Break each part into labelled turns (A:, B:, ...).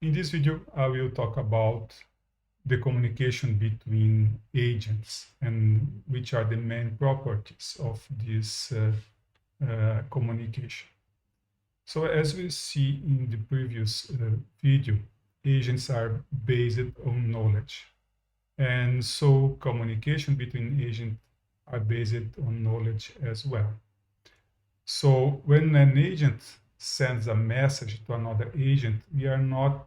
A: In this video, I will talk about the communication between agents and which are the main properties of this communication. So as we see in the previous video, agents are based on knowledge. And so communication between agents are based on knowledge as well. So when an agent sends a message to another agent, we are not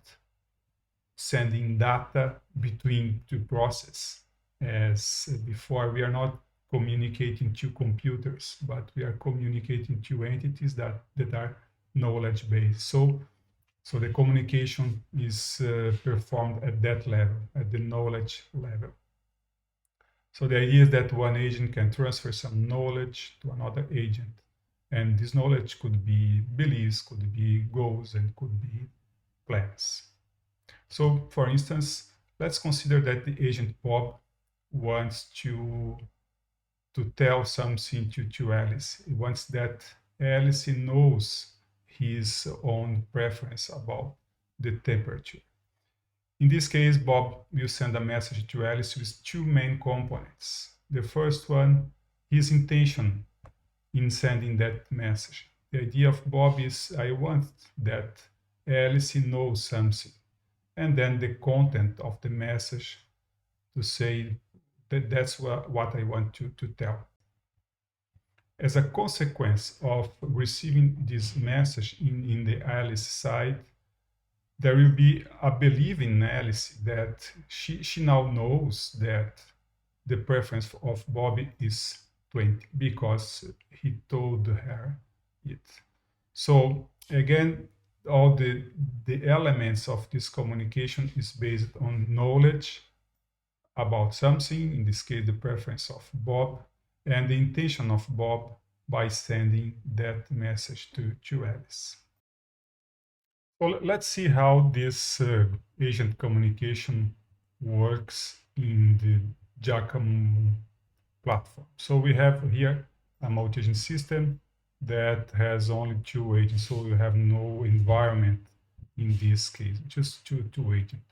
A: sending data between two processes. As before, we are not communicating to computers, but we are communicating to entities that are knowledge-based. So the communication is performed at that level, at the knowledge level. So the idea is that one agent can transfer some knowledge to another agent. And this knowledge could be beliefs, could be goals, and could be plans. So for instance, let's consider that the agent Bob wants to tell something to Alice. He wants that Alice knows his own preference about the temperature. In this case, Bob will send a message to Alice with two main components. The first one, his intention in sending that message. The idea of Bob is, I want that Alice knows something. And then the content of the message to say that that's what I want to tell. As a consequence of receiving this message in the Alice side, there will be a belief in Alice that she now knows that the preference of Bobby is 20 because he told her it. So again, all the elements of this communication is based on knowledge about something, in this case, the preference of Bob, and the intention of Bob by sending that message to Alice. So let's see how this agent communication works in the JaCaMo platform. So we have here a multi-agent system that has only two agents, so you have no environment in this case, just two agents.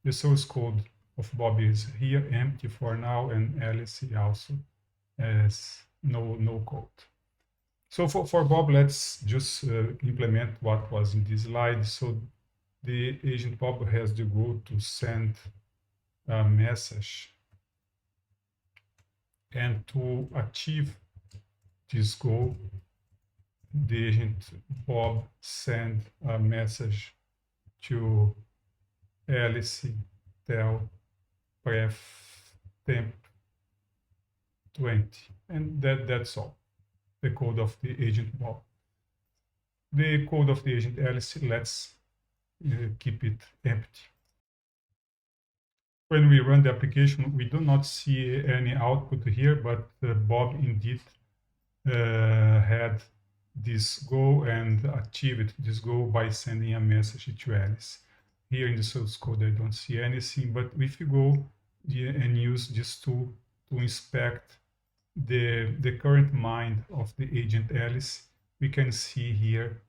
A: The source code of Bob is here, empty for now, and Alice also has no code. So for Bob, let's just implement what was in this slide. So the agent Bob has the goal to send a message, and to achieve this goal, the agent Bob send a message to Alice, tell pref temp 20, and that's all. The code of the agent Bob. The code of the agent Alice, let's keep it empty. When we run the application, we do not see any output here, but Bob indeed had this goal and achieved this goal by sending a message to Alice. Here in the source code, I don't see anything, but if you go and use this tool to inspect the current mind of the agent Alice, we can see here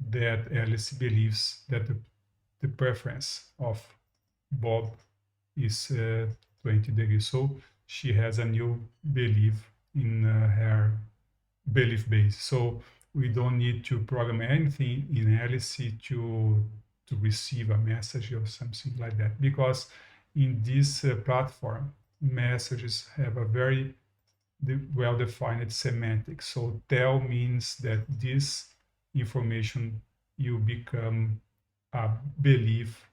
A: that Alice believes that the preference of Bob is 20 degrees. So she has a new belief in her belief base. So we don't need to program anything in Alice to receive a message or something like that, because in this platform, messages have a very well-defined semantics. So tell means that this information will become a belief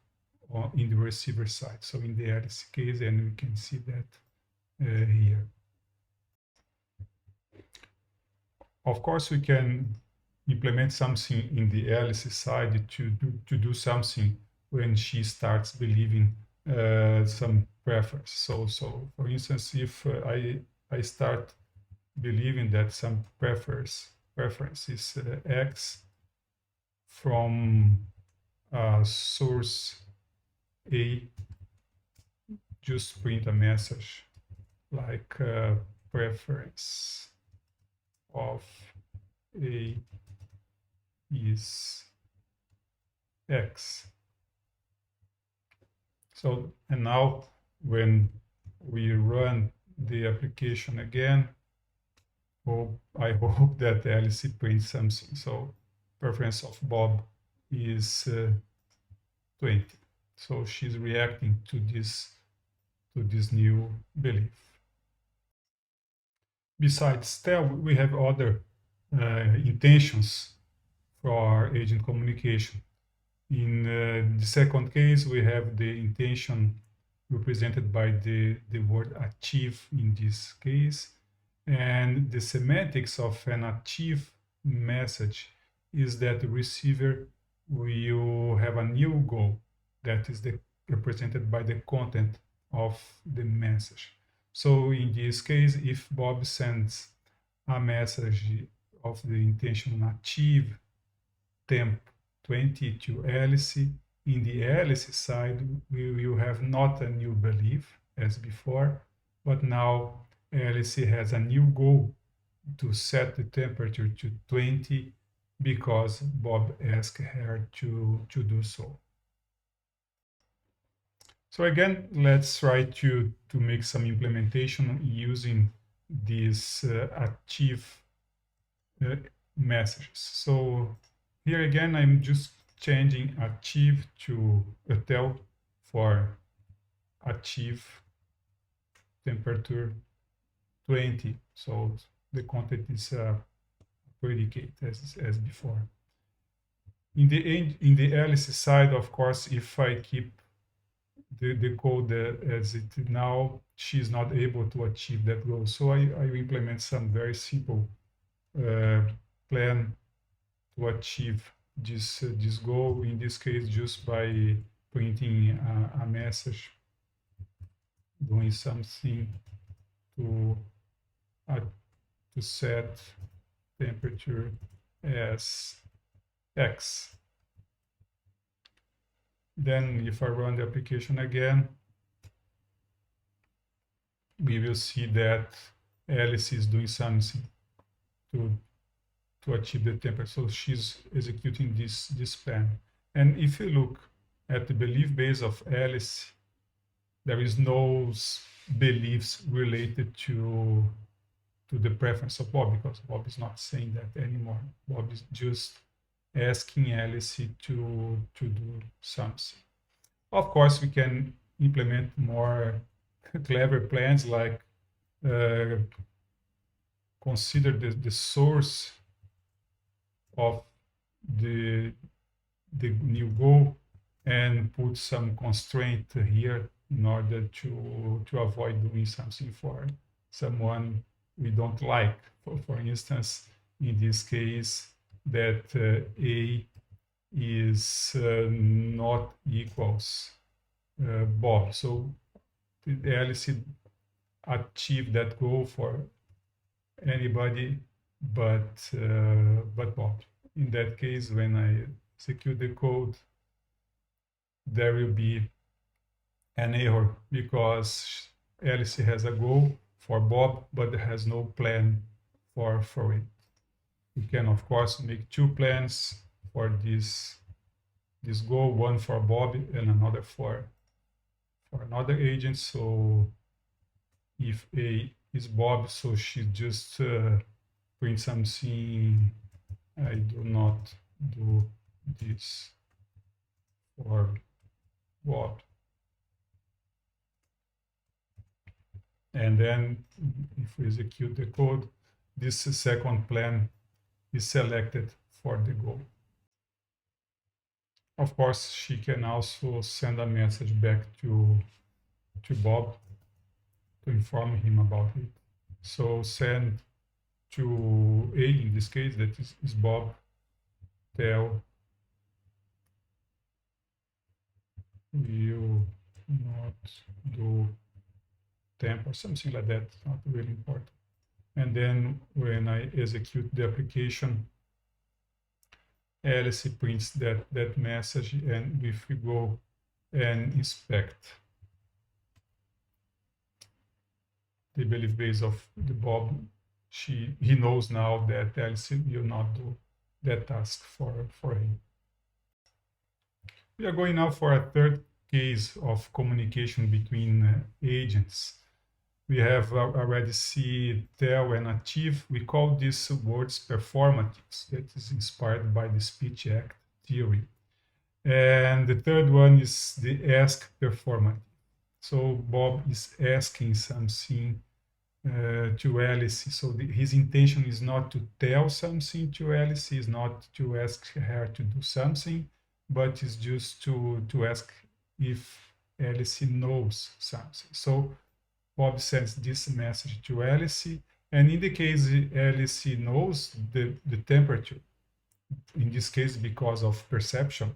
A: in the receiver side. So in the Alice case, and we can see that here. Of course, we can implement something in the Alice side to do something when she starts believing some preference. So for instance, if I start believing that some preference is X from source A, just print a message like preference of A is X. So, and now when we run the application again, I hope that Alice prints something. So preference of Bob is 20. So she's reacting to this new belief. Besides tell, we have other intentions for our agent communication. In the second case, we have the intention represented by the word achieve in this case. And the semantics of an achieve message is that the receiver will have a new goal that is represented by the content of the message. So in this case, if Bob sends a message of the intention achieve temp 20 to Alice, in the Alice side, we will have not a new belief as before, but now Alice has a new goal to set the temperature to 20 because Bob asked her to do so. So again, let's try to make some implementation using these achieve messages. So here again, I'm just changing achieve to tell for achieve temperature 20. So the content is predicate as before. In the Alice side, of course, if I keep the code as it now, she's not able to achieve that goal. So I implement some very simple plan to achieve this goal. In this case, just by printing a message, doing something to set temperature as X. Then if I run the application again, we will see that Alice is doing something to achieve the temperature. So she's executing this plan. And if you look at the belief base of Alice, there is no beliefs related to the preference of Bob, because Bob is not saying that anymore. Bob is just asking Alice to do something. Of course, we can implement more clever plans like consider the source of the new goal and put some constraint here in order to avoid doing something for someone we don't like. For instance, in this case, that A is not equals Bob. So the Alice achieved that goal for anybody but Bob. In that case, when I execute the code, there will be an error because Alice has a goal for Bob, but has no plan for it. We can, of course, make two plans for this goal, one for Bob and another for another agent. So if A is Bob, so she just print something, I do not do this for Bob. And then if we execute the code, this second plan is selected for the goal. Of course, she can also send a message back to Bob to inform him about it. So send to A, in this case, that is Bob, tell will not do temp or something like that. It's not really important. And then when I execute the application, Alice prints that message, and if we go and inspect the belief base of the Bob, he knows now that Alice will not do that task for him. We are going now for a third case of communication between agents. We have already seen tell and achieve. We call these words performatives. That is inspired by the speech act theory. And the third one is the ask performative. So Bob is asking something to Alice. So his intention is not to tell something to Alice, is not to ask her to do something, but is just to ask if Alice knows something. So Bob sends this message to Alice, and in the case Alice knows the temperature, in this case because of perception,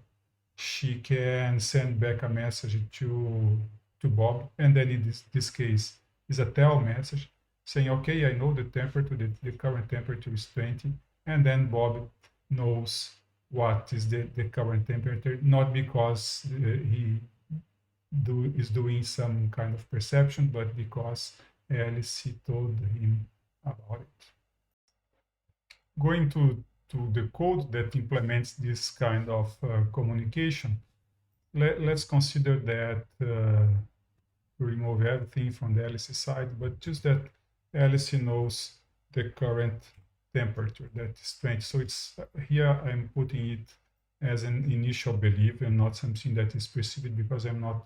A: she can send back a message to Bob, and then in this case is a tell message saying, okay, I know the temperature, the current temperature is 20, and then Bob knows what is the current temperature, not because he is doing some kind of perception, but because Alice told him about it. Going to the code that implements this kind of communication, let's consider that remove everything from the Alice side, but just that Alice knows the current temperature, that is 20. So it's here I'm putting it as an initial belief and not something that is perceived, because I'm not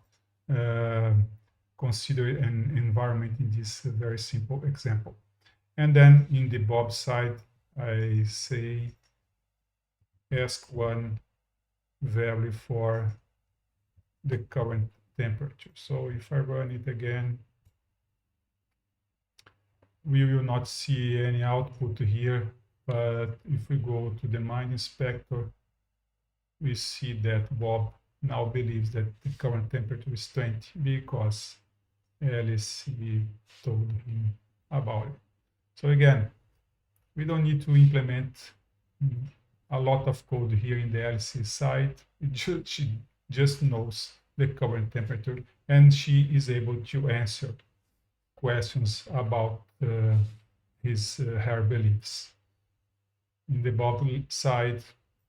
A: considering an environment in this very simple example. And then in the Bob side, I say ask one value for the current temperature. So if I run it again, we will not see any output here, but if we go to the mind inspector, we see that Bob now believes that the current temperature is 20 because Alice told him about it. So again, we don't need to implement a lot of code here in the Alice side. She just knows the current temperature, and she is able to answer questions about her beliefs. In the Bob side,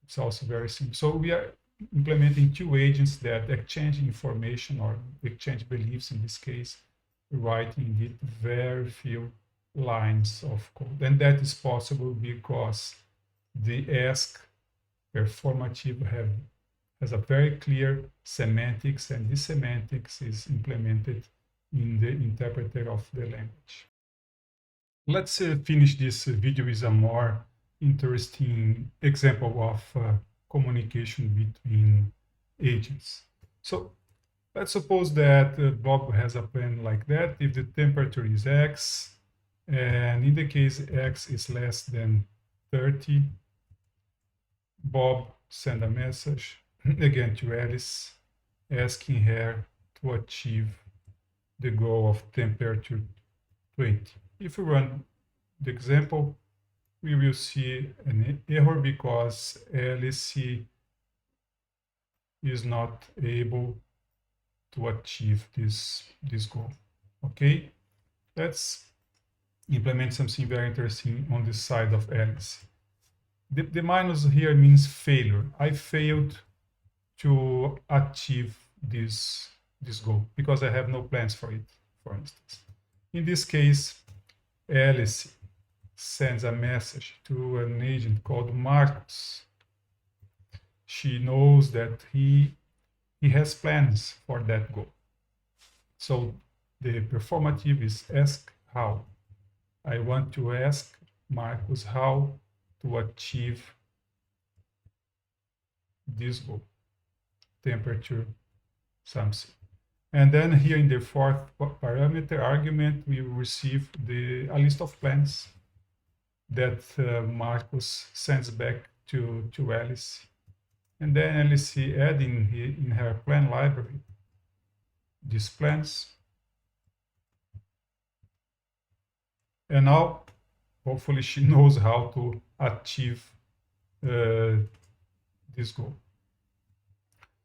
A: it's also very simple. So we are implementing two agents that exchange information or exchange beliefs, in this case, writing indeed very few lines of code. And that is possible because the ask performative has a very clear semantics, and this semantics is implemented in the interpreter of the language. Let's finish this video with a more interesting example of communication between agents. So let's suppose that Bob has a plan like that. If the temperature is X, and in the case X is less than 30, Bob send a message again to Alice, asking her to achieve the goal of temperature 20. If we run the example, we will see an error because Alice is not able to achieve this goal. Okay, let's implement something very interesting on the side of Alice. The minus here means failure. I failed to achieve this goal because I have no plans for it, for instance. In this case, Alice sends a message to an agent called Marcus. She knows that he has plans for that goal. So the performative is AskHow. I want to ask Marcus how to achieve this goal, temperature something. And then here in the fourth parameter argument, we will receive a list of plans that Marcus sends back to Alice. And then Alice adds in her plan library these plans. And now, hopefully, she knows how to achieve this goal.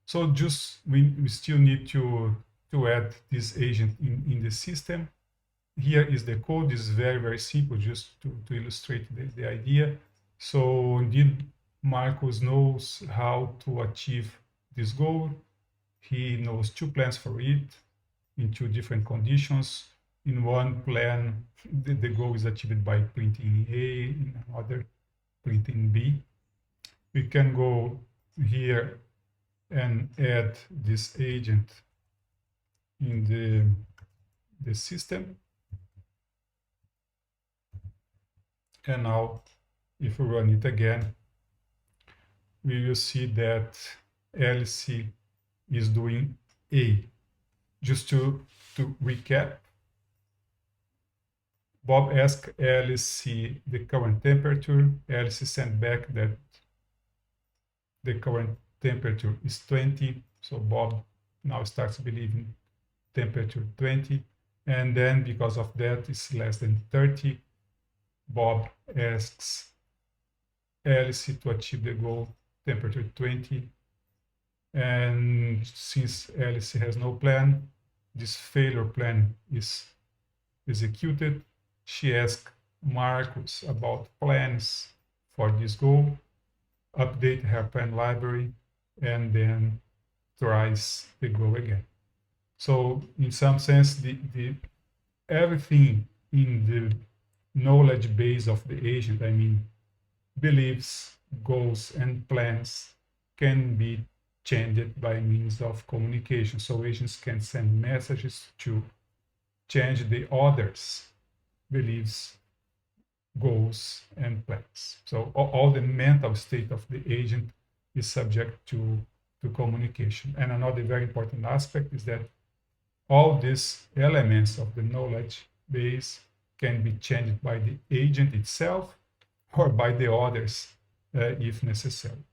A: So just we still need to add this agent in the system. Here is the code. This is very, very simple, just to illustrate the idea. So indeed, Marcus knows how to achieve this goal. he knows two plans for it in two different conditions. In one plan, the goal is achieved by printing A, in another printing B. We can go here and add this agent in the system. And now, if we run it again, we will see that LC is doing A. Just to recap, Bob asked LC the current temperature. LC sent back that the current temperature is 20. So Bob now starts believing temperature 20. And then because of that, it's less than 30. Bob asks LC to achieve the goal temperature 20. And since LC has no plan, this failure plan is executed. She asks Marcus about plans for this goal, update her plan library, and then tries the goal again. So in some sense, the everything in the knowledge base of the agent, I mean, beliefs, goals, and plans can be changed by means of communication. So agents can send messages to change the others' beliefs, goals, and plans. So all the mental state of the agent is subject to communication. And another very important aspect is that all these elements of the knowledge base can be changed by the agent itself or by the others if necessary.